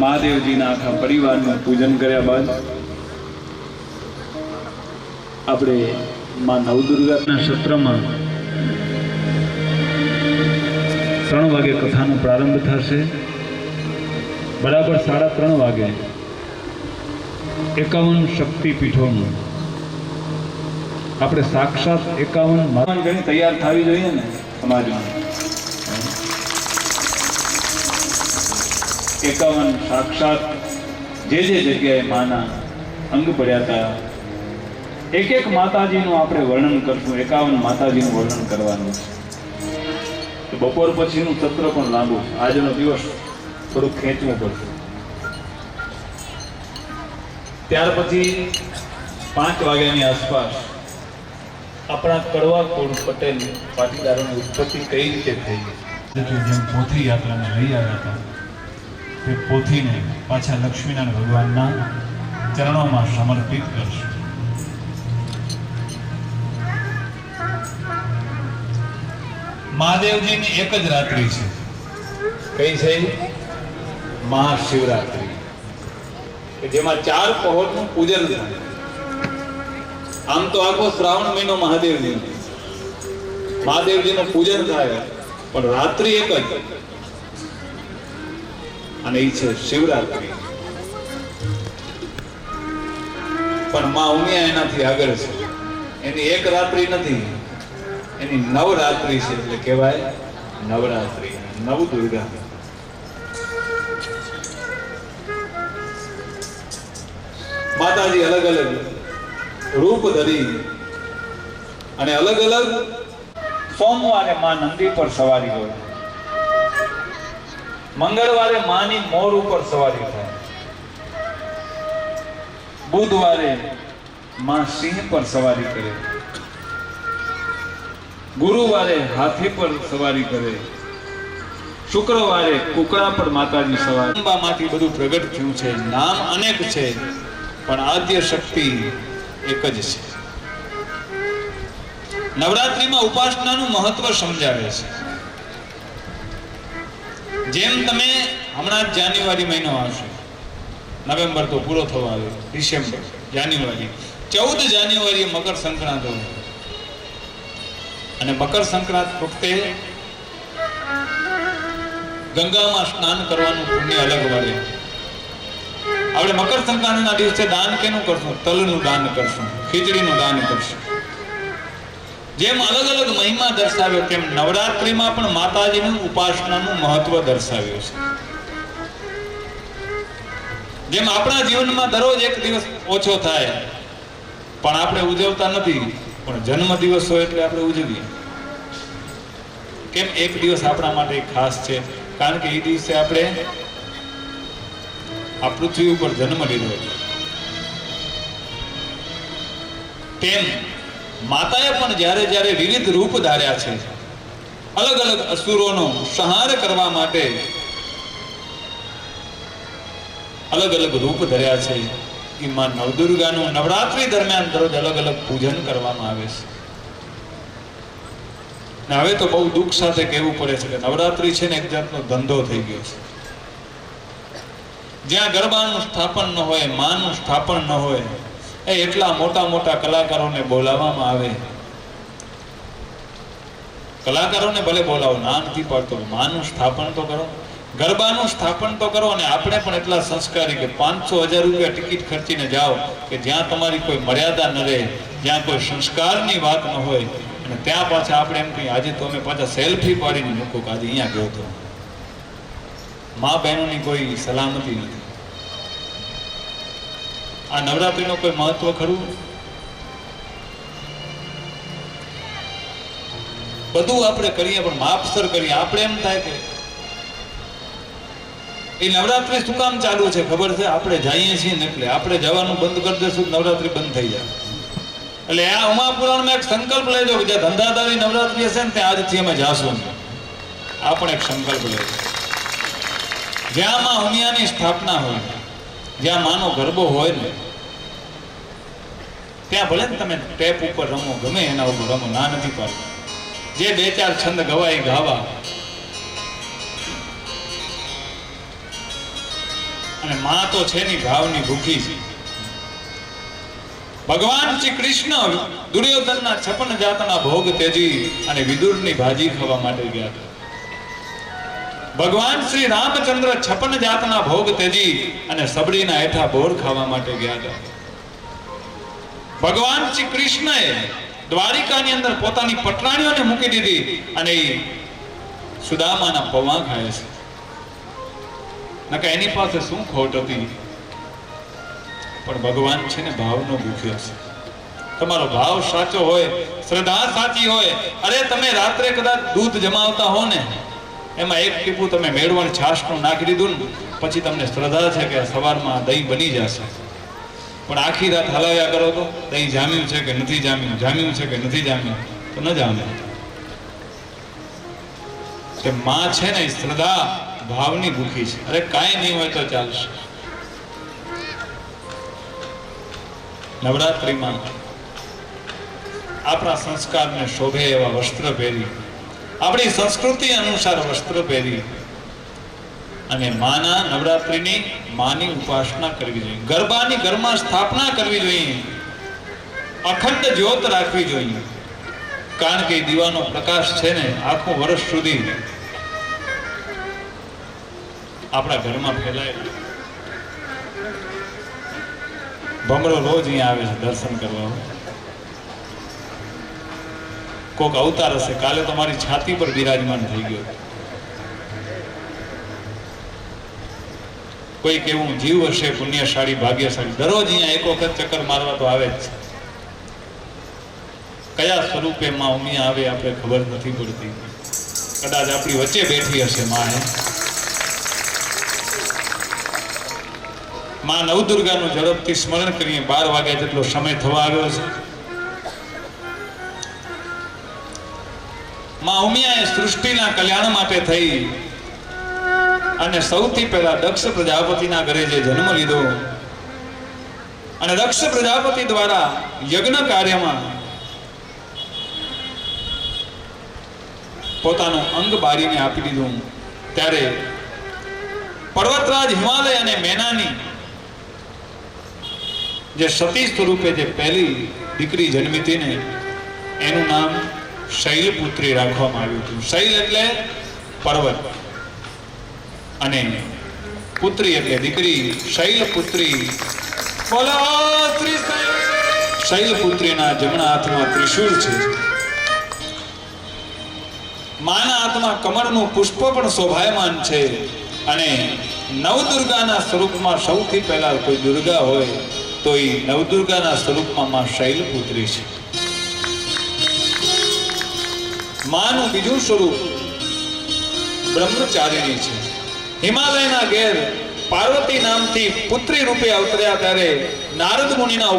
મહાદેવજીના આખા પરિવારનું પૂજન કર્યા બાદ આપણે માં નવદુર્ગાના સત્રમાં 3 વાગે કથાનો પ્રારંભ થશે. બરાબર 3:30 વાગે 51 શક્તિપીઠોનું આપણે સાક્ષાત 51 ઘણી તૈયાર થવી જોઈએ ને સમાજમાં. 51 સાક્ષાત જે જગ્યાએ માના અંગ પડ્યા હતા, એક માતાજીનું આપણે વર્ણન કરશું. 51 માતાજીનું વર્ણન કરવાનું છે. બપોર પછીનું સત્ર પણ લાંબુ, આજનો દિવસ થોડુંક ખેંચવું પડશે. ત્યાર પછી 5 વાગ્યાની આસપાસ આપણા કડવા કોળ પટેલ પાટીદારોની ઉત્પત્તિ કઈ રીતે થઈ, જેમ પોથી યાત્રાને લઈ આવ્યા હતા તે પોથીને પાછા લક્ષ્મીનારાયણ ભગવાનના ચરણોમાં સમર્પિત કરશું. મહાદેવજીની એક જ રાત્રિ છે. કઈ છે? મહાશિવરાત્રિ, કે જેમાં 4 પહોરનું પૂજન થાય. આમ તો આખો શ્રાવણ મહિનો મહાદેવજીનું પૂજન થાય, પણ રાત્રિ એક જ, અને એ છે શિવરાત્રિ. પણ માં ઉમિયા એનાથી આગળ છે. એની એક રાત્રિ નથી, એની નવરાત્રિ છે. એટલે કહેવાય નવરાત્રિ, નવદુર્ગા. માતાજી અલગ અલગ રૂપ ધરી અને અલગ અલગ. સોમવારે માં નંદી પર સવારી હોય, મંગળવારે માની મોર ઉપર સવારી થાય, બુધવારે માં સિંહ પર સવારી કરે, ગુરુવારે હાથી પર સવારી કરે, શુક્રવારે કુકડા પર માતાજી સવારી. અંબામાંથી બધું પ્રગટ થયું છે. નામ અનેક છે, પણ આદ્ય શક્તિ એક જ છે. નવરાત્રિમાં ઉપાસનાનું મહત્વ સમજાવે છે. જેમ તમે હમણાં જાન્યુઆરી મહિનો આવશે, નવેમ્બર તો પૂરો થવા આવ્યો, ડિસેમ્બર, જાન્યુઆરી, 14 જાન્યુઆરીએ મકર સંક્રાંત હોય, અને મકર સંક્રાંત વખતે ગંગામાં સ્નાન કરવાનું પુણ્ય અલગ વળે. આપણે મકર સંક્રાંતિના દિવસે દાન કેનું કરશું? તલનું દાન કરશું, ખીચડીનું દાન કરશું. જેમ અલગ અલગ મહિમા દર્શાવ્યો, તેમ નવરાત્રિમાં પણ માતાજીનું ઉપાસનાનું મહત્વ દર્શાવ્યું છે. જેમ આપણા જીવનમાં દરરોજ એક દિવસ ઓછો થાય, પણ આપણે ઉજવતા નથી, પણ જન્મ દિવસ હોય એટલે આપણે ઉજવીએ. કેમ? એક દિવસ આપણા માટે ખાસ છે, કારણ કે એ દિવસે આપણે આ પૃથ્વી ઉપર જન્મ લીધો. તેમ માતાએ પણ જ્યારે જ્યારે વિવિધ રૂપ ધાર્યા છે, અલગ અલગ અસુરોનો સંહાર કરવા માટે અલગ અલગ રૂપ ધર્યા છે. એ માં નવદુર્ગાનું નવરાત્રિ દરમિયાન દરરોજ અલગ અલગ પૂજન કરવામાં આવે છે. હવે તો બહુ દુઃખ સાથે કહેવું પડે છે કે નવરાત્રિ છે ને એક જાતનો ધંધો થઈ ગયો છે. જ્યાં ગરબાનું સ્થાપન ન હોય, માનું સ્થાપન ન હોય, એટલા મોટા મોટા કલાકારોને બોલાવવામાં આવે. કલાકારોને ભલે બોલાવો, ના નથી પાડતો, માનું સ્થાપન તો કરો, ગરબાનું સ્થાપન તો કરો. અને આપણે પણ એટલા સંસ્કારી કે 500-1000 રૂપિયા ટિકિટ ખર્ચીને જાઓ કે જ્યાં તમારી કોઈ મર્યાદા ન રહે, જ્યાં કોઈ સંસ્કારની વાત ન હોય, અને ત્યાં પાછા આપણે એમ કહીએ આજે તો અમે પાછા સેલ્ફી પાડીને મૂકો કે આજે અહીંયા ગયો હતો. મા બહેનોની કોઈ સલામતી નથી. આ નવરાત્રીનું કોઈ મહત્વ ખરું? બધું આપણે કરીએ પણ માપસર કરીએ. આપણે એમ થાય કે એ નવરાત્રી શું કામ ચાલુ છે ખબર છે? આપણે જઈએ છીએ ને એટલે આપણે જવાનું બંધ કરી દેશું, નવરાત્રી બંધ થઈ જાય. એટલે આ ઉમાપુરાણમાં એક સંકલ્પ લેજો કે જ્યાં ધંધાદારી નવરાત્રી હશે ને ત્યાં આજથી અમે જાશું. આ પણ એક સંકલ્પ લેજો. જ્યાં માં ઉમિયાની સ્થાપના હોય, જ્યાં માનો ગરબો હોય ને, ત્યાં ભલે ને તમે ટેપ ઉપર રમો, ગમે એના ઉપર રમો, ના નથી પાડતો. જે 2-4 છંદ ગવાય ગાવા, અને માં તો છે ની ભાવની ભૂખી છે. ભગવાન શ્રી કૃષ્ણ દુર્યોધનના 56 જાતના ભોગ ત્યજી અને વિદુરની ભાજી ખાવા માટે ગયા હતા. ભગવાન શ્રી રામચંદ્ર 56 જાતના ભોગ ત્યજી અને સબડીના હેઠા બોર ખાવા માટે ગયા હતા. ભગવાન શ્રી કૃષ્ણએ દ્વારિકાની અંદર પોતાની પટરાણીઓને મૂકી દીધી અને સુદામાના પૌવા ખાય છે. નકા એની પાસે શું ખોટ હતી? પણ ભગવાન છે ને ભાવનો ભૂખ્યો છે. તમારો ભાવ સાચો હોય, શ્રદ્ધા સાચી હોય, અરે તમે રાત્રે કદાચ દૂધ જમાવતા હો ને, એમાં 1 ટીપું તમે મેળવણ છાશનું નાખી દીધું ને, પછી તમને શ્રદ્ધા છે કે સવારમાં દહીં બની જશે. પણ આખી રાત હલાવ્યા કરો તો દહીં જામ્યું છે કે નથી જામ્યું, જામ્યું છે કે નથી જામ્યું, તો ન જામે. કે માં છે ને શ્રદ્ધા ભાવની ભૂખી છે. અરે કાંઈ નહીં હોય તો ચાલશે. નવરાત્રિમાં આપણા સંસ્કારને શોભે એવા વસ્ત્ર પહેરી, આપણી સંસ્કૃતિ અનુસાર વસ્ત્ર પહેરી અને માના નવરાત્રિની માની ઉપાસના કરવી જોઈએ. ગરબાની ઘરમાં સ્થાપના કરવી જોઈએ. અખંડ જ્યોત રાખવી જોઈએ. કારણ કે દીવાનો પ્રકાશ છે ને આખું વર્ષ સુધી આપણા ઘરમાં ફેલાય. ભમરો રોજ અહીંયા આવે છે દર્શન કરવા. કોક અવતાર હશે, કાલે તો મારી છાતી પર બિરાજમાન થઈ ગયો. કોઈ કેવું જીવ હશે પુણ્યશાળી, ભાગ્યશાળી, દરરોજ અહીંયા એક વખત ચક્કર મારવા તો આવે જ છે. કયા સ્વરૂપે માં ઉમિયા આવે આપણે ખબર નથી પડતી. કદાચ આપણી વચ્ચે બેઠી હશે માં. માં નવદુર્ગાનું ઝડપથી સ્મરણ કરીએ. 12 વાગ્યા જેટલો સમય થવા આવ્યો છે. માં ઉમિયાએ સૃષ્ટિના કલ્યાણ માટે થઈ અને સૌથી પહેલા દક્ષ પ્રજાપતિના ઘરે જે જન્મ લીધો અને દક્ષ પ્રજાપતિ દ્વારા યજ્ઞ કાર્યમાં પોતાનું અંગ બારીને આપી દીધું, ત્યારે પર્વતરાજ હિમાલય અને મેનાની જે સતી સ્વરૂપે જે પહેલી દીકરી જન્મી હતી ને, એનું નામ શૈલપુત્રી રાખવામાં આવ્યું હતું. શૈલ એટલે પર્વત અને પુત્રી એટલે દીકરી. શૈલપુત્રી. બોલો શ્રી શૈલપુત્રીના જમણા હાથમાં ત્રિશૂળ છે. માના હાથમાં કમળનું પુષ્પ પણ શોભાયમાન છે. અને નવદુર્ગાના સ્વરૂપમાં સૌથી પહેલા કોઈ દુર્ગા હોય તો એ નવદુર્ગાના સ્વરૂપમાં માં શૈલપુત્રી છે. માનું બીજું સ્વરૂપ બ્રહ્મચારિણી છે. હિમાલયના ઘેર પાર્વતી નામથી પુત્રી રૂપે અવતર્યા ત્યારે નારદ મુનિના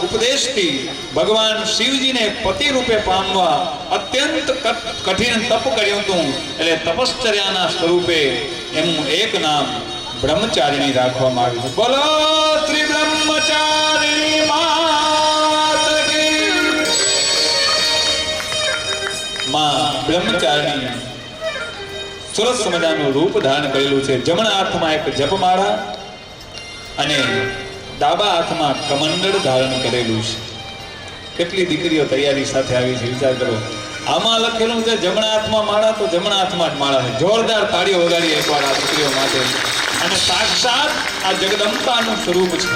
ઉપદેશથી ભગવાન શિવજીને પતિ રૂપે પામવા અત્યંત કઠિન તપ કર્યું હતું. એટલે તપશ્ચર્યાના સ્વરૂપે એનું એક નામ બ્રહ્મચારિણી રાખવામાં આવ્યું. બોલો શ્રી બ્રહ્મચારિણી માત કી. માં બ્રહ્મચારિણી સરસ મજાનું રૂપ ધારણ કરેલું છે. જમણા હાથમાં એક જપમાળા અને ડાબા હાથમાં કમંડળ ધારણ કરેલું છે. કેટલી દીકરીઓ તૈયારી સાથે આવી છે વિચાર કરો. આમાં લખેલું છે જમણા હાથમાં માળા, તો જમણા હાથમાં જ માળા છે. જોરદાર તાળીઓ વગાડી એકવાર આ દીકરીઓ માટે. અને સાક્ષાત આ જગદંબાનું સ્વરૂપ છે.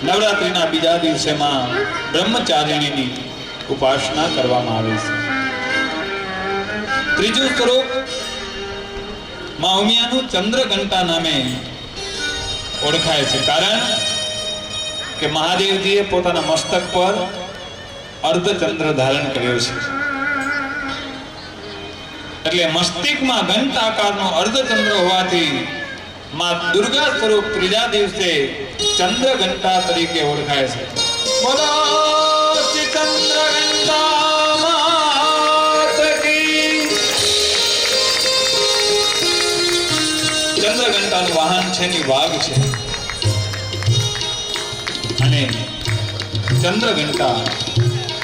નવરાત્રિના બીજા દિવસે માં બ્રહ્મચારિણીની ઉપાસના કરવામાં આવે છે. ત્રીજું સ્વરૂપ માં ઉમિયાનું ચંદ્રઘંટા નામે ઓળખાય છે. કારણ કે મહાદેવજીએ પોતાના મસ્તક પર અર્ધચંદ્ર ધારણ કર્યો છે. એટલે મસ્તિષ્કમાં ઘંટ આકારનો અર્ધચંદ્ર હોવાથી માં દુર્ગા સ્વરૂપ ત્રીજા દિવસે ચંદ્રઘંટા તરીકે ઓળખાય છે. બોલો શ્રી ચંદ્રઘંટા માત કી. ચંદ્રઘંટાનું વાહન છે ની વાઘ છે. અને ચંદ્રઘંટા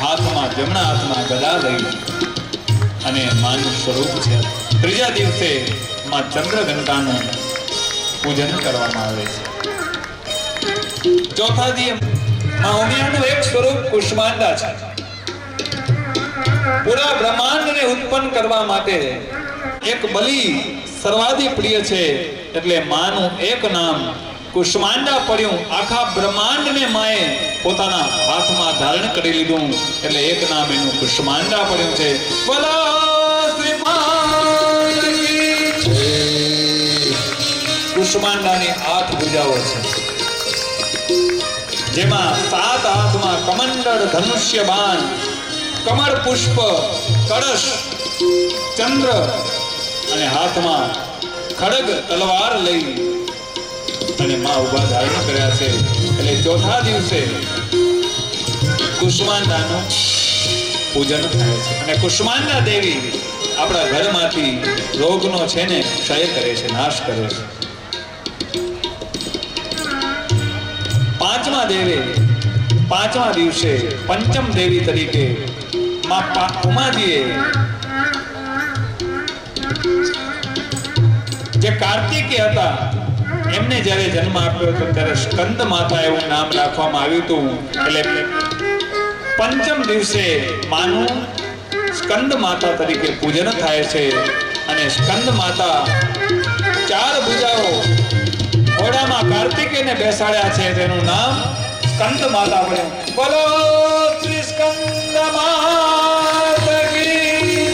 હાથમાં, જમણા હાથમાં ગદા લઈ અને માનું સ્વરૂપ છે. ત્રીજા દિવસે માં ચંદ્રઘંટાનું પૂજન કરવામાં આવે છે. ચોથા દિવસે માં ઉમિયાનું એક સ્વરૂપ કુષ્માંડા છે. પૂરા બ્રહ્માંડને ઉત્પન્ન કરવા માટે એક બલિ સર્વાધિક પ્રિય છે, એટલે માનું એક નામ કુષ્માંડા પડ્યું. આખા બ્રહ્માંડને માએ પોતાના હાથમાં ધારણ કરી લીધું, એટલે એક નામ એનું કુષ્માંડા પડ્યું છે. બોલો કુષ્માંડાની 8 ભુજાઓ છે, જેમાં 7 હાથમાં કમંડળ, ધનુષ્ય બાણ, કમળ પુષ્પ, કળશ, ચંદ્ર અને હાથમાં ખડગ તલવાર લઈ અને માં ઉભા ધારણ કર્યા છે. એટલે ચોથા દિવસે કુષ્માંડાનું પૂજન થાય છે. અને કુષ્માંડા દેવી આપણા ઘરમાંથી રોગનો છે ને ક્ષય કરે છે, નાશ કરે છે. પાંચમા દિવસે પંચમ દેવી તરીકે માં ઉમાજીએ જે કાર્તિકે હતા એમને જ્યારે જન્મ આપ્યો હતો ત્યારે સ્કંદ માતા એવું નામ રાખવામાં આવ્યું હતું. એટલે પંચમ દિવસે માનું સ્કંદ માતા તરીકે પૂજન થાય છે. અને સ્કંદ માતા 4 ભુજાઓ ઘોડામાં કાર્તિકેયને બેસાડ્યા છે, તેનું નામ સ્કંદ માતા પડ્યું. બોલો શ્રી સ્કંદ માતા કી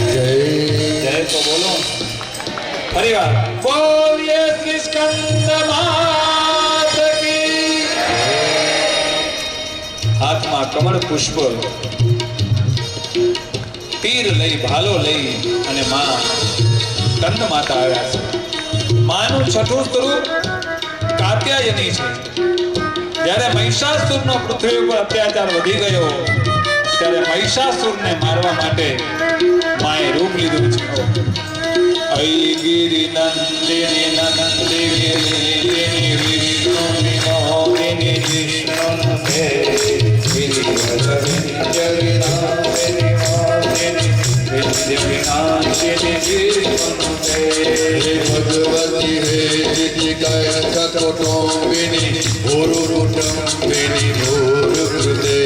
જય. જય તો બોલો ફરીવાર, બોલીએ શ્રી સ્કંદ માતા કી. હાથમાં કમળ પુષ્પ, તીર લઈ, ભાલો લઈ અને માં સ્કંદ માતા આવ્યા છે. માનું છઠ્ઠું સ્વરૂપ કાત્યાયની છે. જ્યારે મહિષાસુરનો પૃથ્વી ઉપર અત્યાચાર વધી ગયો ત્યારે મહિષાસુરને મારવા માટે માએ રૂપ લીધું છે. ઐગિરી નંદિની નંદિની વિષ્ણુ વિનોદિની વિષ્ણુને ભગવતી કુટુંબિની ભૂરુટુંબિની ભૂરુકૃતે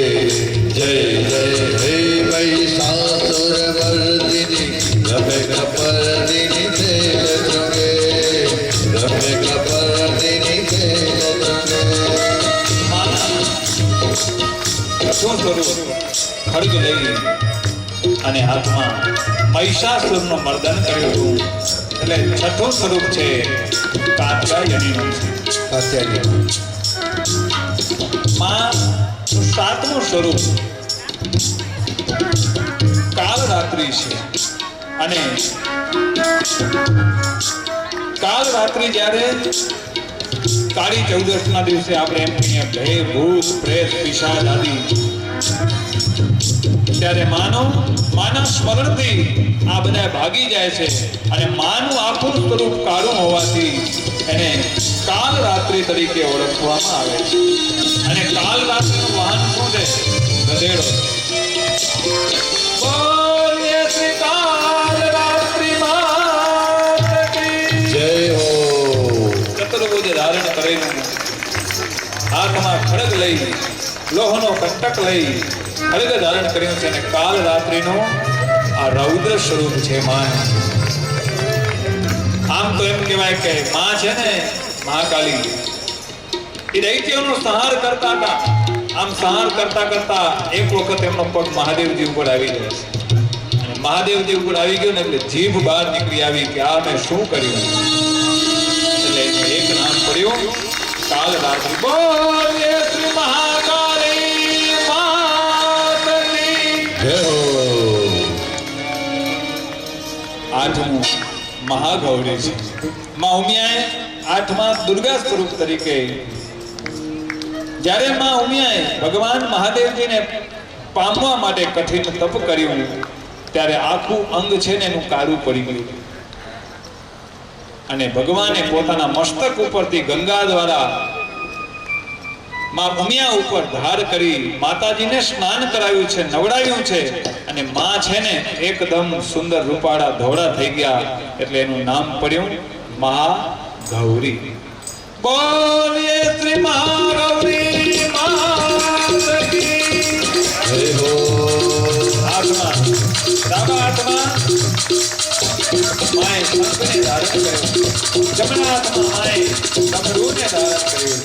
જય જય હે મહિષાસુરમર્દિની રમે કપર્દિની તેલ ચુંગે રમે કપર્દિની તેલ ચુંગે. ખડગ લઈ અને હાથમાં મહિષાસુરનું મર્દન કર્યું હતું. એટલે છઠ્ઠું સ્વરૂપ છે કાત્યાયનીનું છે. માં 7મું સ્વરૂપ કાલરાત્રિ છે. અને કાલરાત્રિ જ્યારે કાળી ચૌદશના દિવસે આપણે એમ કહીએ ભય, ભૂત, પ્રેત, પિશાચ આદિ, ત્યારે માના સ્મરણથી આ બધા ભાગી જાય છે. અને માનું આખું સ્વરૂપ કાળું હોવાથી એને કાલરાત્રિ તરીકે ઓળખવામાં આવે છે. અને કાલરાત્રિનું વાહન શું છે? ગધેડો. બોલીએ શ્રી કાલરાત્રિ માતા કી જય હો. ચતુર્ભુજ ધારણ કરેલું, હાથમાં ખડગ લઈ, લોહનો કંટક લઈ ખડગ ધારણ કર્યું છે. અને કાલરાત્રિનો આ રૌદ્ર સ્વરૂપ છે માં. આમ તો એમ કહેવાય કે માં છે ને મહાકાલી, એ દૈત્યોનો સંહાર કરતા હતા. આમ સંહાર કરતા કરતા એક વખત એમનો પગ મહાદેવજી ઉપર આવી જાય છે. અને મહાદેવજી ઉપર આવી ગયો ને એટલે જીભ બહાર નીકળી આવી કે આ મેં શું કર્યું. એટલે એનું એક નામ પડ્યું કાલરાત્રિ. બોલીએ શ્રી મહાકાલી માતા કી જય હો. 8મું મહાગૌરી છે. માં ઉમિયાએ 8મા દુર્ગા સ્વરૂપ તરીકે જ્યારે માં ઉમિયાએ ભગવાન મહાદેવજીને પામવા માટે કઠિન તપ કર્યું ત્યારે આખું અંગ છે ને એનું કાળું પડી ગયું. અને ભગવાને પોતાના મસ્તક ઉપરથી ગંગા દ્વારા માં ઉમિયા ઉપર ધાર કરી માતાજીને સ્નાન કરાવ્યું છે, નવડાવ્યું છે, અને માં છે ને એકદમ સુંદર રૂપાળા ધોળા થઈ ગયા, એટલે એનું નામ પડ્યું મહાગૌરી. બોલીએ શ્રી મહાગૌરી માત કી. જય હો. હાથમાં ડાબા હાથમાં માએ શંખને ધારણ કર્યું, જમણા હાથમાં માએ ડમરૂને ધારણ કર્યું.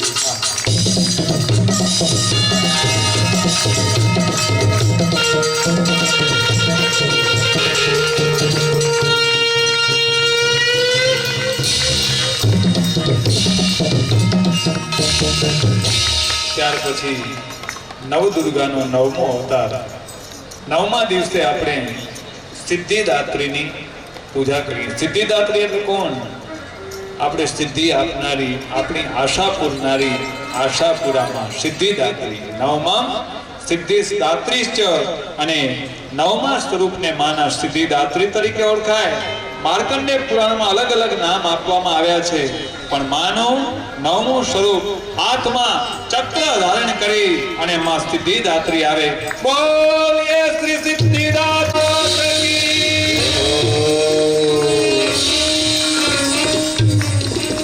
ત્યાર પછી નવદુર્ગાનો નવમો અવતાર. નવમા દિવસે આપણે સિદ્ધિદાત્રીની પૂજા કરીએ. સિદ્ધિદાત્રી એટલે કોણ? આપણે સિદ્ધિ આપનારી, આપણી આશા પૂરનારી, આશાપુરામાં સિદ્ધિદાત્રી. નવમાં સિદ્ધિદાત્રી જ, અને નવમા સ્વરૂપને માના સિદ્ધિદાત્રી તરીકે ઓળખાય. માર્કંડેય પુરાણમાં અલગ અલગ નામ આપવામાં આવ્યા છે, પણ માનું નવમું સ્વરૂપ હાથમાં ચક્ર ધારણ કરી અને માં સિદ્ધિદાત્રી આવે. બોલીએ શ્રી સિદ્ધિદાત્રી.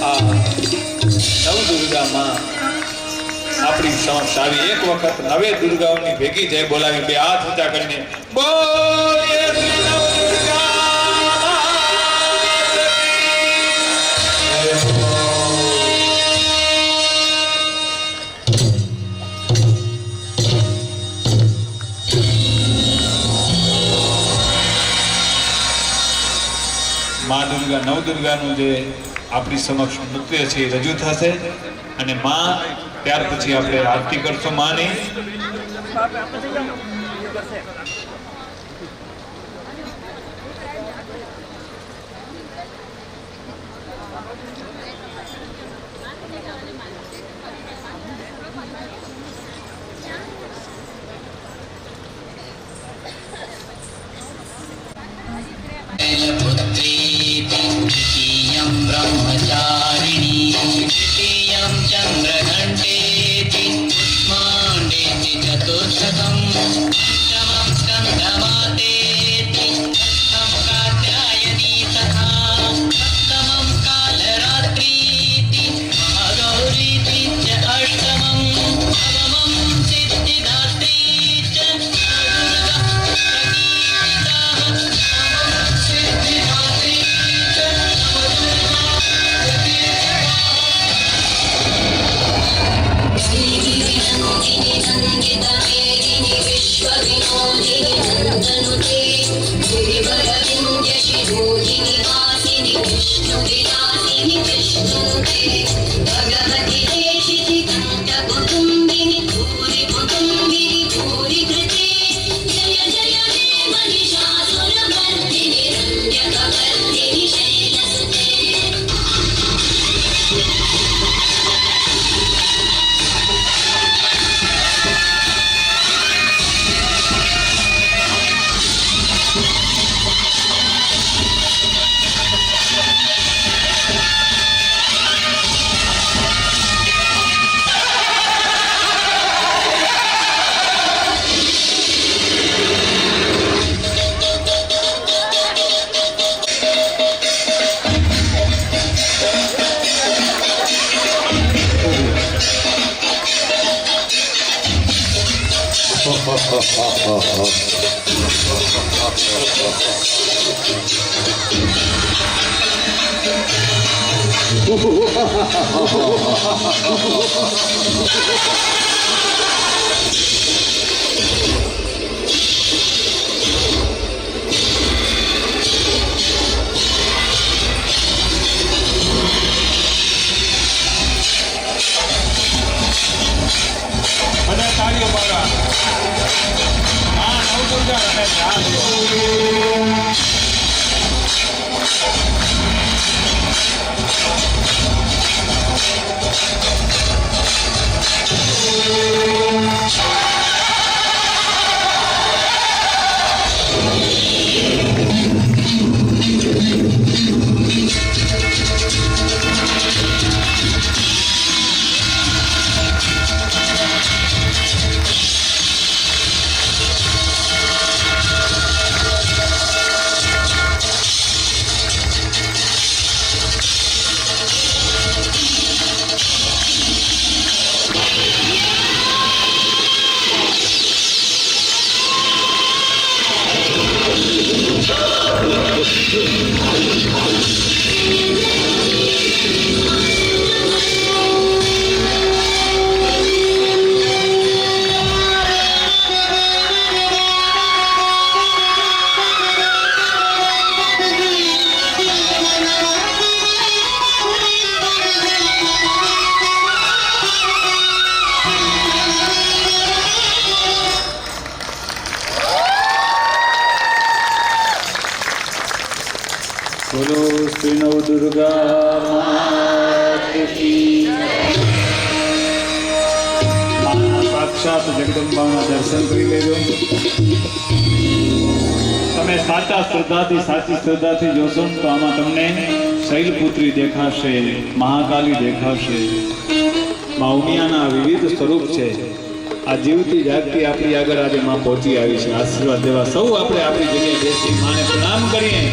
આ નવદુર્ગામાં આપણી સારી એક વખત નવે દુર્ગાઓની ભેગી જય બોલાવી, બે હાથ ઊંચા કરીને બોલીએ શ્રી નવદુર્ગા. માં દુર્ગા નવદુર્ગાનું જે આપણી સમક્ષ નૃત્ય છે એ રજૂ થશે, અને માં ત્યાર પછી આપણે આરતી કરશું માની. ब्रह्मचारिणी तृतीयं चन्द्रघण्टेति कुष्माण्डेति चतुर्थकं पञ्चमं स्कन्दमातेति षष्ठं कात्यायनी तथा सप्तमं कालरात्रीति महागौरीति च अष्टमं नवमं सिद्धिदात्री च दुर्गा प्रकीर्तिताः सिद्धिदात्री च બોલો શ્રી નવ દુર્ગા માત કી માના સાક્ષાત જગદંબાના દર્શન કરી લેજો. તમે સાચા શ્રદ્ધાથી સાચી શ્રદ્ધાથી જોશો ને તો આમાં તમને શૈલપુત્રી દેખાશે, મહાકાલી દેખાશે. મા ઉમિયાના વિવિધ સ્વરૂપ છે. આ જીવતી જાગતી આપણી આગળ આજે માં પહોંચી આવી છે. આશીર્વાદ દેવા સૌ આપણે આપણી જગ્યાએ બેસી માને પ્રણામ કરીએ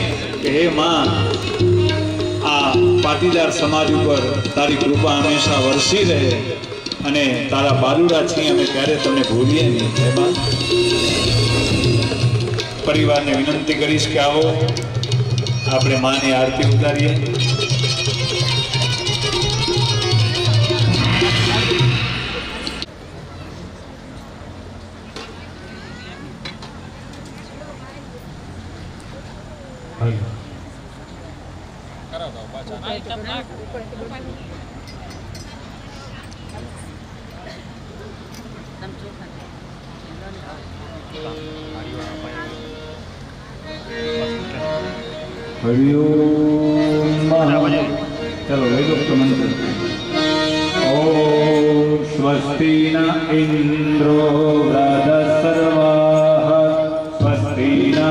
કે હે માં, આ પાટીદાર સમાજ ઉપર તારી કૃપા હંમેશા વરસી રહે અને તારા બાલુડા છીએ અમે ક્યારે તમને ભૂલીએ નહીં. હે માં, પરિવારને વિનંતી કરીશ કે આવો આપણે માની આરતી ઉતારીએ. હરિઓમ. ચલો લઈ લો તો મંત્ર. ઓમ સ્વસ્તિ ન ઇન્દ્રો વૃદ્ધસર્વાઃ સ્વસ્તિ ન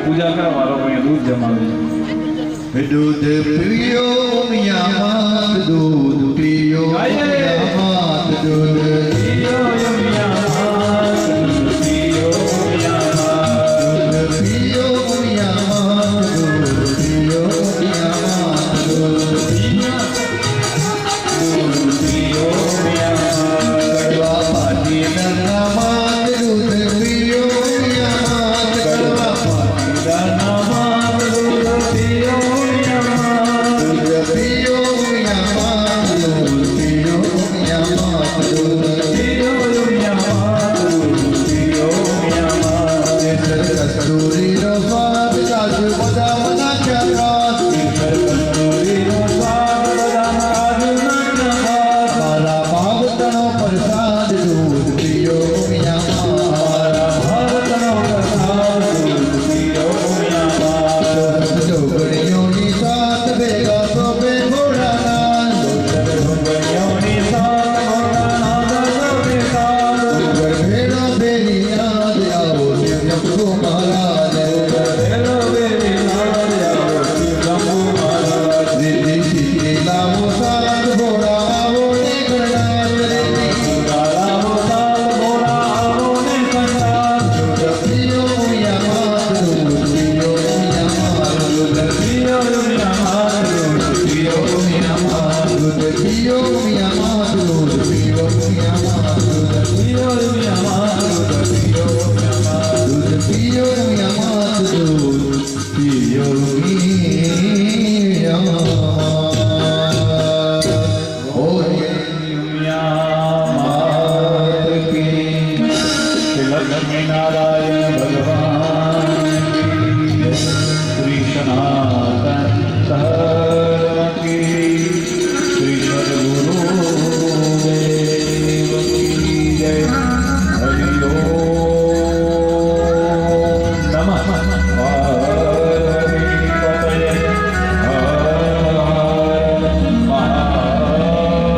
પૂજા કરવા વાળો દૂધ જમાવે છે. दूध पियो मियाँ मात दूध पियो मियाँ मात दूध पियो मियाँ मात दूध पियो मियाँ मात दूध पियो मियाँ मात दूध पियो मियाँ मात दूध पियो मियाँ मात कड़वा पानी नन्ना मात दूध पियो मियाँ मात कड़वा पानी नन्ना मात दूध पियो मियाँ मात दूध पियो मियाँ मात दूध पियो मियाँ मात दूध पियो मियाँ मात दूध पियो मियाँ मात कस्तूरी रो स्वाद काजू बदाम ना क्या खास कस्तूरी रो स्वाद बदाम काजू ना क्या खास मारा भाव तनो प्रसाद दूध पियो मियाँ मात मारा भाव तनो प्रसाद दूध पियो मियाँ मात डोगरियों नी साथ बेगा तो बे घोड़ा नाल डोगरियों नी साथ घोड़ा नाल तो बे साथ डोगर भेड़ा बेरी याद आओ शिव शंभू महाराज डोगर भेड़ा बेरी याद आओ शिव शंभू महाराज रिद्धि सिद्धि लावो साथ घोड़ा आओ ने गणनाथ रिद्धि लावो साथ घोड़ा आओ ने गणनाथ दूध पियो मियाँ मात दूध पियो मियाँ मात दूध पियो मियाँ मात दूध पियो मियाँ मात दूध पियो मियाँ मात दूध पियो मियाँ मात दूध पियो मियाँ मात दूध पियो मियाँ मात दूध पियो मियाँ मात दूध पियो मियाँ मात बोलिए मियाँ मात की लक्ष्मी नारायण भगवान की श्री सनातन धर्म की श्री सद्गुरु देव की जय हरि ओम नमः पार्वतीपतये हर हर महादेव।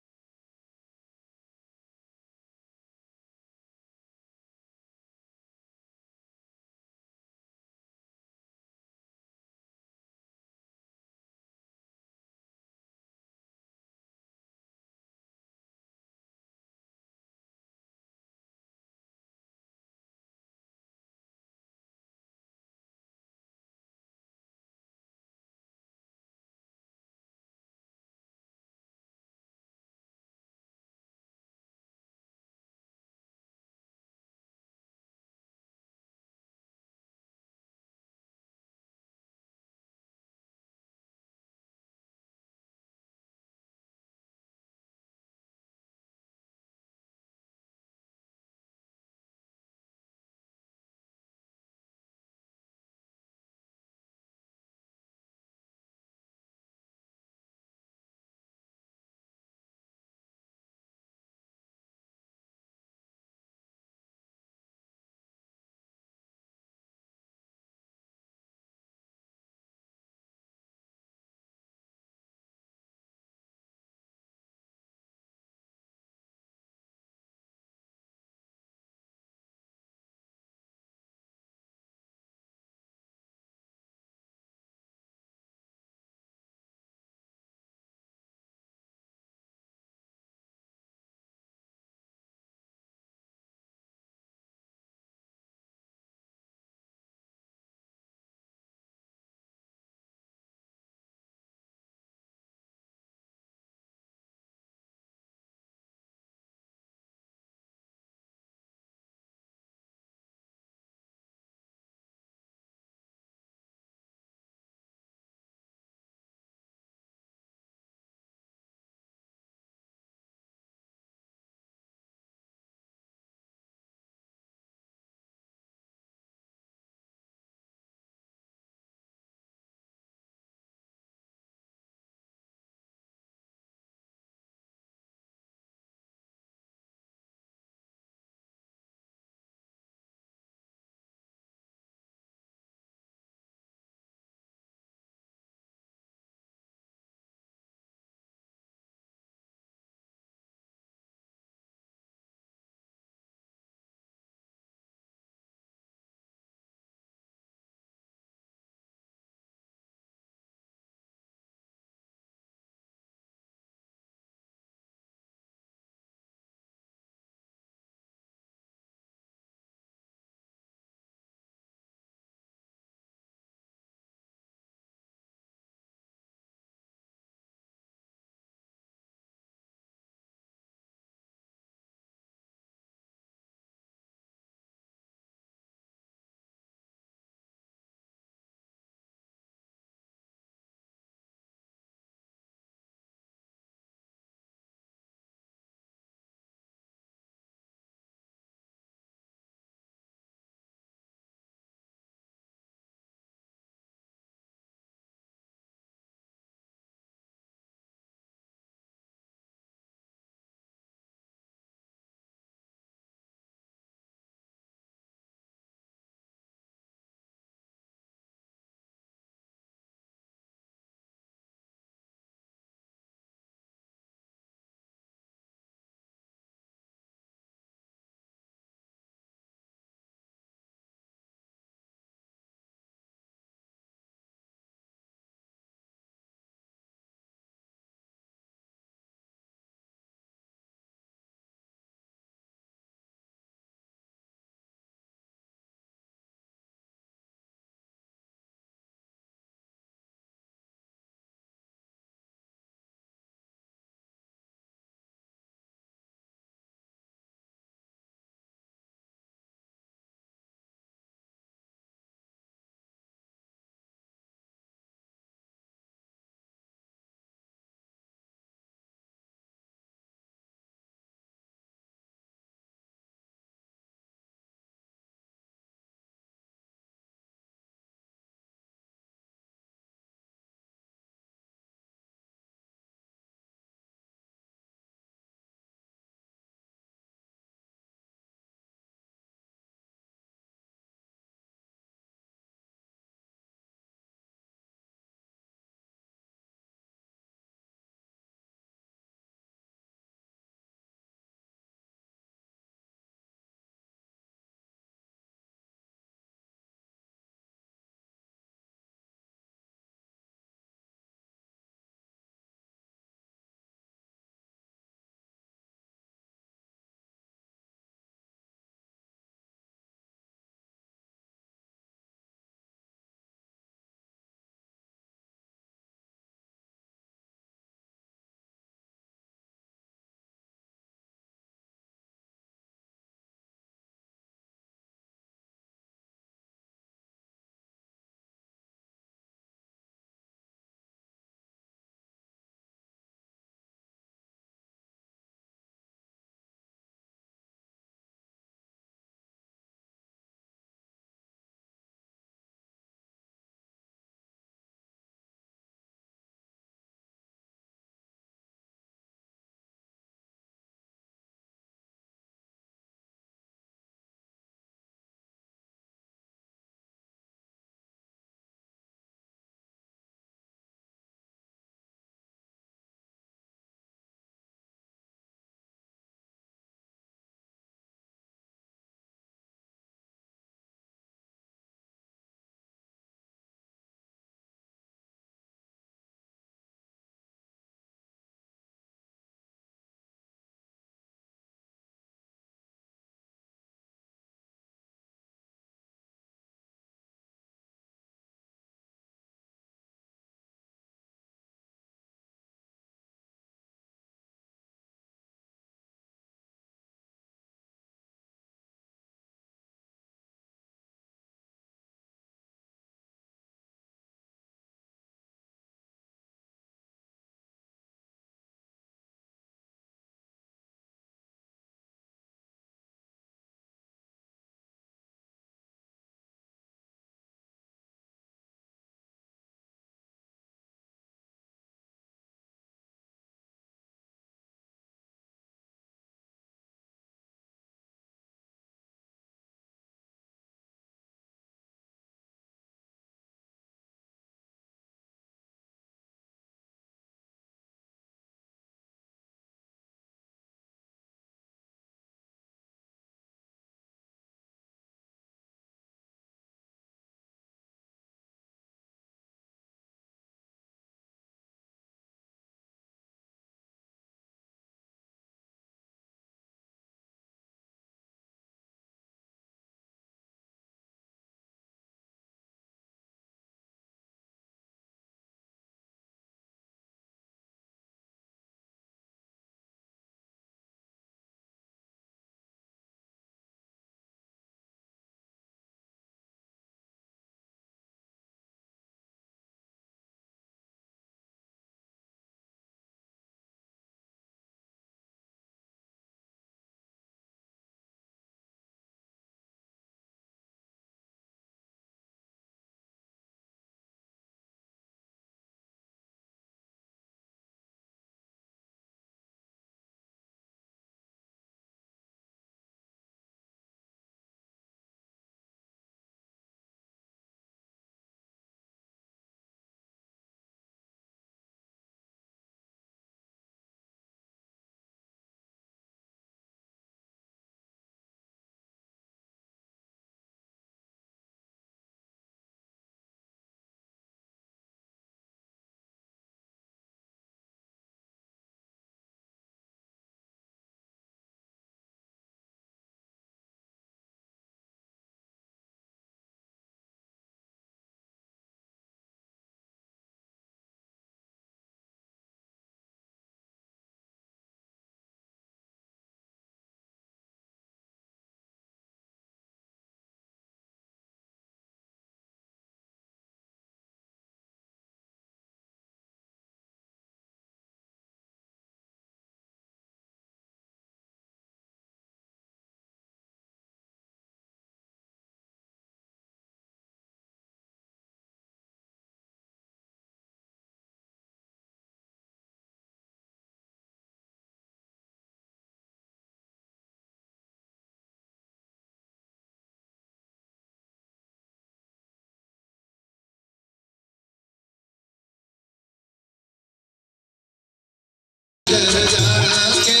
नजर जाके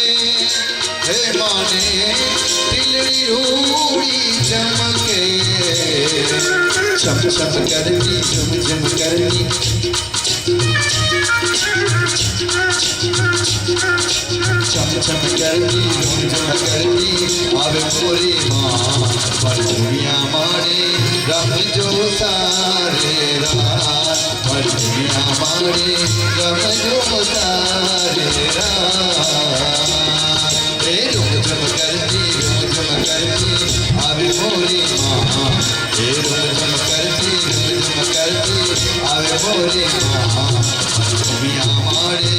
हे माने तिलड़ी रूड़ी चमके चम चम करती झुम झुम करती चम चम करती झुम झुम करती आवे मोरी माँ पर दुनिया मारे रम जो सारे रात पर दुनिया मारे रम जो सारे रात रे झुम झुम करती आवे मोरी माँ रे झुम झुम करती आवे मोरी माँ दुनिया मारे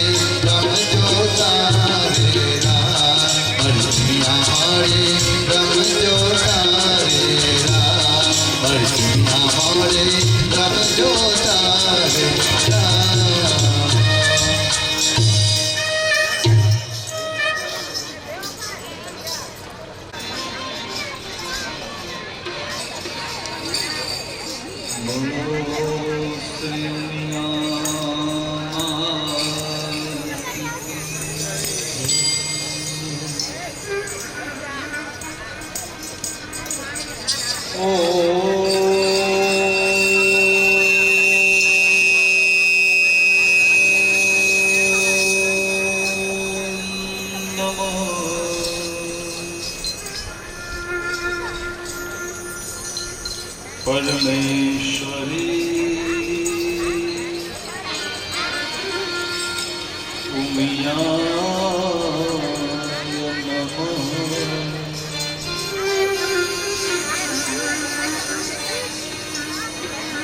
रम जो सारे रात पर दुनिया मारे रम जो सारे रात पर दुनिया मारे रम जो सारे रात परमेश्वरी उमियाय नमः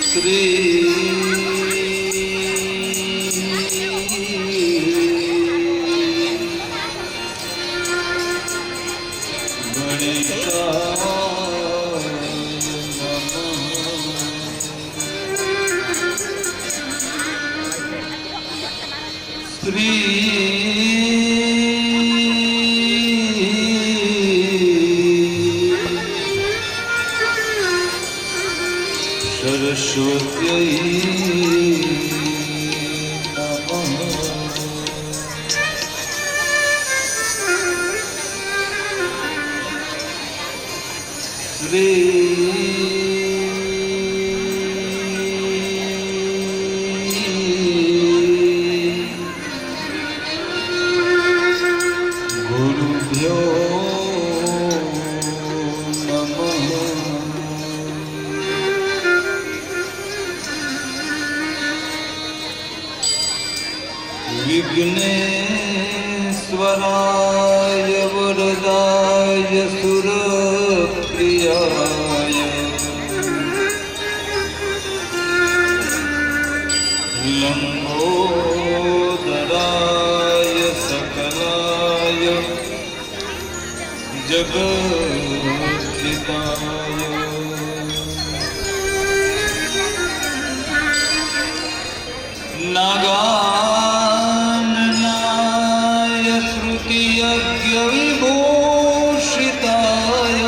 श्री सरस्वत्यै नमः श्री गुरुभ्यो विघ्नेश्वराय वरदाय सुरप्रियाय लंबोदराय सकलाय जगद्धिताय नागाननाय श्रुतियज्ञविभूषिताय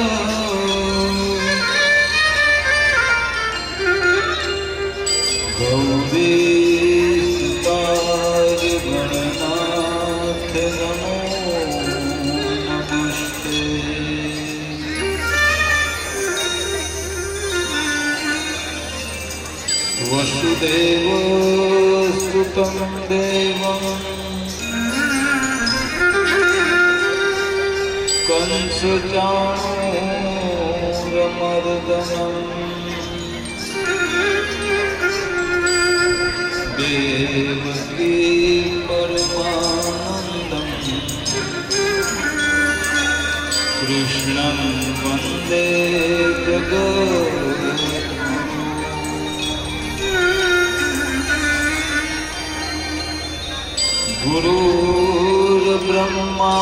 गौरीसुताय गणनाथ नमो नमस्ते वसुदेव सुतं देवं कंसचाणूरमर्दनं देवकी परमानन्दं कृष्णं वन्दे जगद्गुरुं गुरुर्ब्रह्मा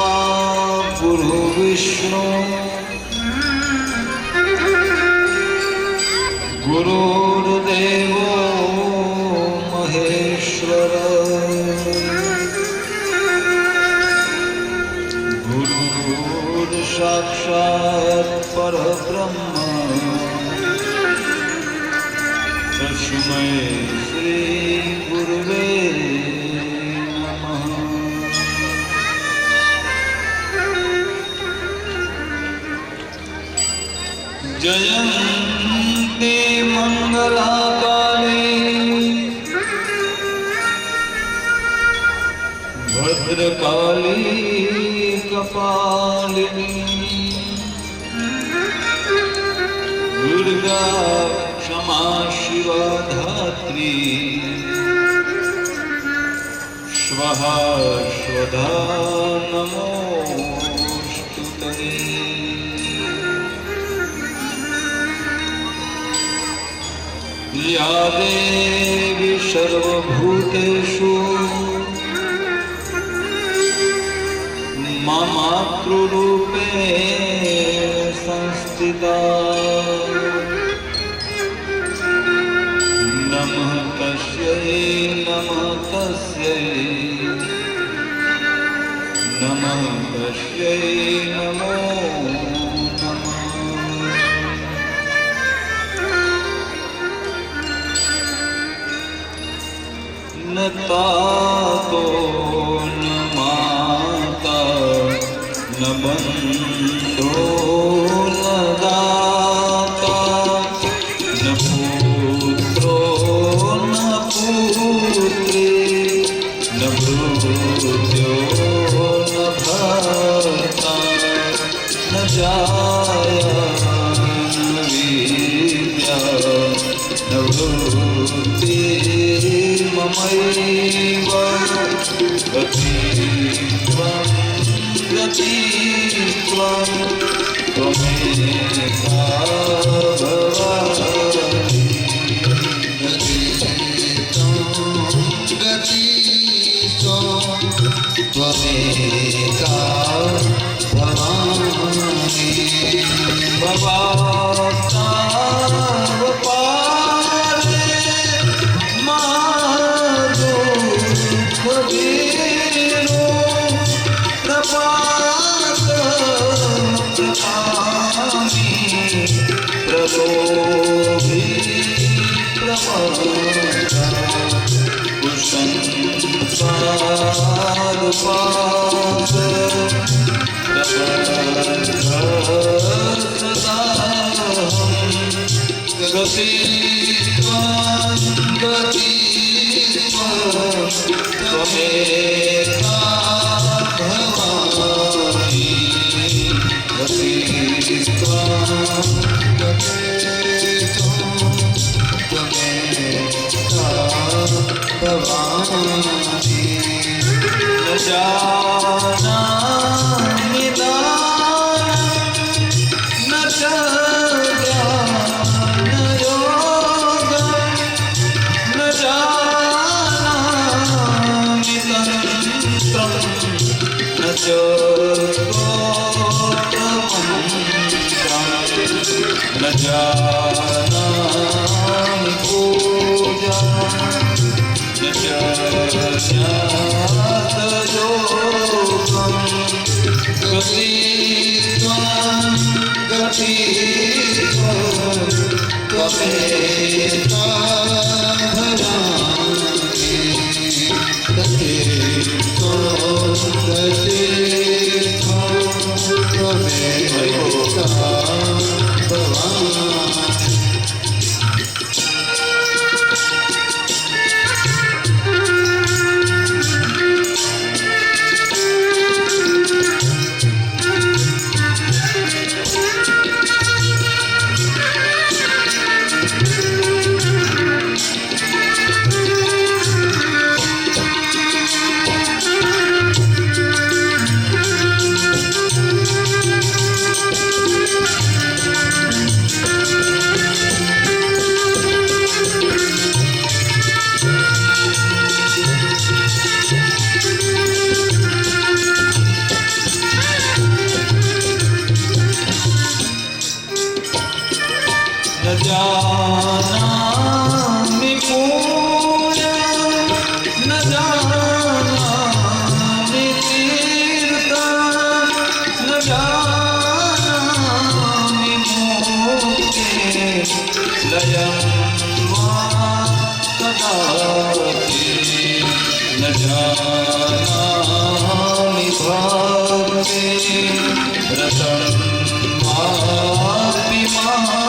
गुरुर्विष्णु गुरुर्देवो महेश्वर गुरुर्साक्षात् परब्रह्म तस्मै श्री गुरुवे नमः। जयन्ती मंगलाकाली भद्रकाली कपालिनी दुर्गा क्षमा शिवा धात्री स्वाहा स्वधा नमोस्तुते। या देवी सर्वभूतेषु मातृरूपेण संस्थिता नमः तस्यै नमः तस्यै नमः तस्यै नमो नमः। न तातो न माता न बन्धो न दाता न पुत्रो न पुत्री न भृत्यो न भर्ता न जाया न विद्या न वृत्तिर्ममैव गतित्वं गतित्वं त्वमेका भवानि गतित्वं त्वमेका भवानि भवातावपारे माधो खबीरो प्रपात प्रपामि प्रलोभी प्रमदा कुशंसारुपाद गतित्वं गतित्वं त्वमेका भवानि गतित्वं त्वमेका भवानि न जानामि दानं न च ज्ञानयोगं न जानामि तन्त्रं न च स्तोत्रमन्त्रं न जानामि पूजां न च ज्ञातयोगं गतित्वं गतित्वं त्वमेका भवानि गतित्वं गतित्वं त्वमेका भवानि। न जानामि पूजां न जानामि तीर्थं न जानामि मोक्षे लयं वा कदापि न जानामि भावे रतं वापि मा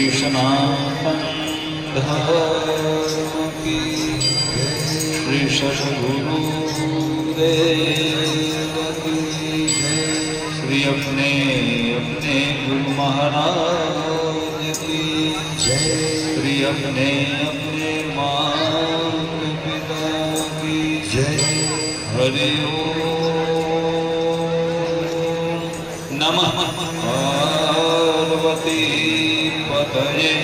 कृष्ण સનાતન ધર્મ કી શ્રી સદગુરુદેવ કી શ્રી अपने गुरु महाराज की श्री अपने माता पिता की हरि ओम नमः पार्वती पतये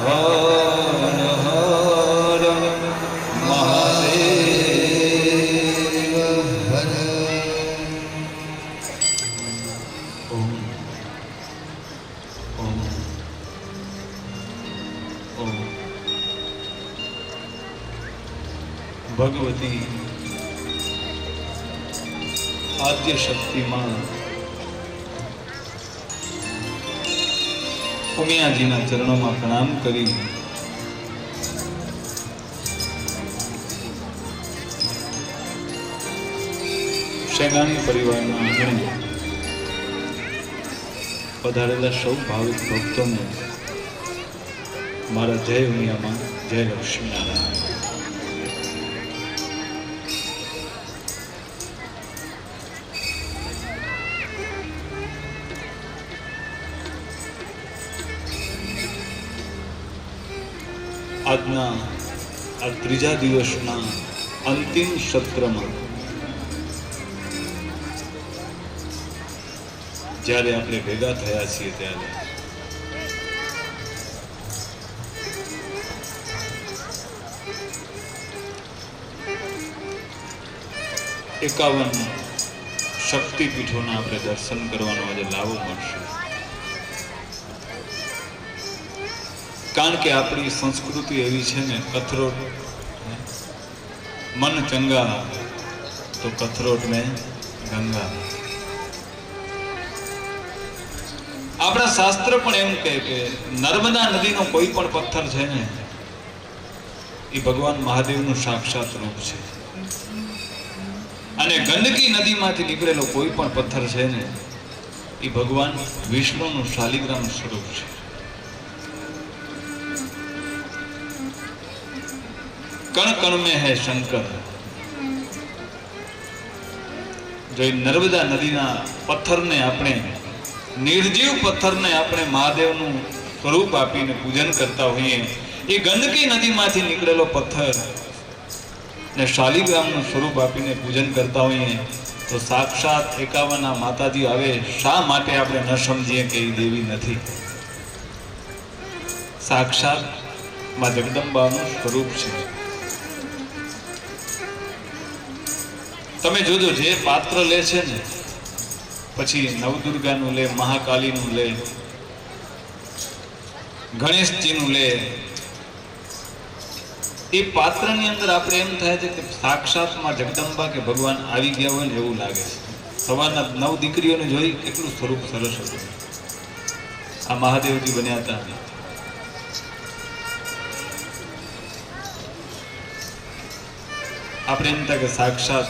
हर हर महादेव હર ओम ओम ओम भगवती आद्य शक्तिमां ઉમિયાજીના ચરણોમાં પ્રણામ કરી શેગાણી પરિવારના આંગણે પધારેલા સૌ ભાવિક ભક્તોને મારા જય ઉમિયામાં જય લક્ષ્મીનારાયણ. આજના આ ત્રીજા દિવસના અંતિમ સત્રમાં જ્યારે આપણે ભેગા થયા છીએ ત્યારે એકાવન શક્તિપીઠોના આપણે દર્શન કરવાનો આજે લાવો મળશે. કારણ કે આપણી સંસ્કૃતિ એવી છે ને, કથરોટ મન ચંગા તો કથરોટ ને ગંગા. આપણા શાસ્ત્ર પણ એમ કહે કે નર્મદા નદીનો કોઈ પણ પથ્થર છે ને એ ભગવાન મહાદેવનું સાક્ષાત રૂપ છે, અને ગંડકી નદીમાંથી નીકળેલો કોઈ પણ પથ્થર છે ને એ ભગવાન વિષ્ણુનું શાલિગ્રામ સ્વરૂપ છે. કણ કણ મેં હૈ શંકર. જો નર્મદા નદીના પથ્થરને આપણે, નિર્જીવ પથ્થરને આપણે મહાદેવનું સ્વરૂપ આપીને પૂજન કરતા હોઈએ, એ ગંડકી નદીમાંથી નીકળેલો પથ્થર ને શાલિગ્રામનું સ્વરૂપ આપીને પૂજન કરતા હોઈએ તો સાક્ષાત એકાવનના માતાજી આવે. શા માટે આપણે ન સમજીએ કે એ દેવી નથી, સાક્ષાત માં જગદંબાનું સ્વરૂપ છે. તમે જોજો, જે પાત્ર લે છે ને, પછી નવદુર્ગાનું લે, મહાકાલીનું લે, ગણેશજીનું લે, એ પાત્રની અંદર આપણે એમ થાય છે કે સાક્ષાતમાં જગદંબા કે ભગવાન આવી ગયા હોય ને એવું લાગે છે. સવારના 9 દીકરીઓને જોઈ કેટલું સ્વરૂપ સરસ હતું. આ મહાદેવજી બન્યા હતા. આપણે એમ થાય કે સાક્ષાત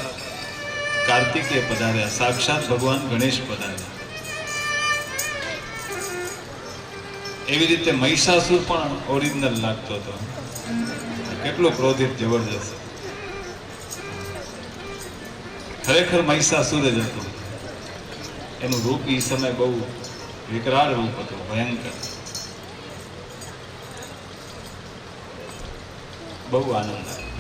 કાર્તિકે પધાર્યા, સાક્ષાત ભગવાન ગણેશ પધાર્યા. એવી રીતે મહિષાસુર પણ ઓરિજિનલ લાગતો હતો. કેટલો ક્રોધિત, જબરજસ્ત. ખરેખર મહિષાસુર જ હતો. એનું રૂપ એ સમય બહુ વિકરાળ રૂપ હતું, ભયંકર. બહુ આનંદ આવ્યો.